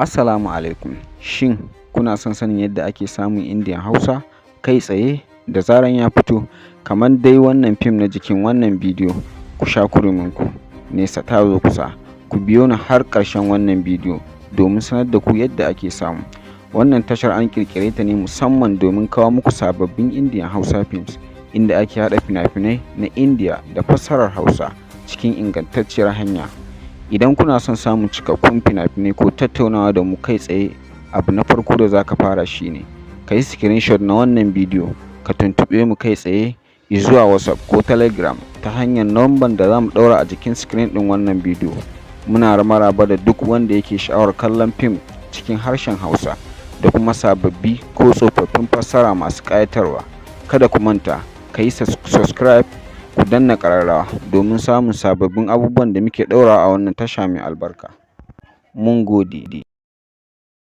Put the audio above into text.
Assalamu alaikum. Shin kuna son sanin yadda ake samun Indian Hausa kai tsaye da zaran ya fito kamar dai wannan fim na jikin wannan bidiyo? Ku sha kurminku, nesa ta zo kusa. Ku biyo ni har ƙarshen wannan bidiyo domin sanar da ku yadda ake samu. Wannan tashar an ƙirƙire ta ne musamman domin kawo muku sababbin Indian Hausa films inda ake haɗa fina-finai na India da fassarar Hausa cikin ingantacciyar hanya. Idan kuna son samun cikakkun fina-finai ko tattaunawa da mu kai tsaye, abu na farko da za ka fara shine ka yi screenshot na wannan bidiyo ka tuntuɓe mu kai tsaye zuwa WhatsApp ko Telegram ta hanyar number da za mu ɗaura a jikin screen ɗin wannan bidiyo. Muna maraba da duk wanda yake sha'awar kallon fim cikin harshen Hausa da kuma sababbi ko tsofaffin fassara masu ƙayatarwa. Kada ku manta ka yi subscribe ku danna ƙararrawa domin samun sababbin abubuwan da muke ɗaurawa a wannan tasha mai albarka. Mun gode.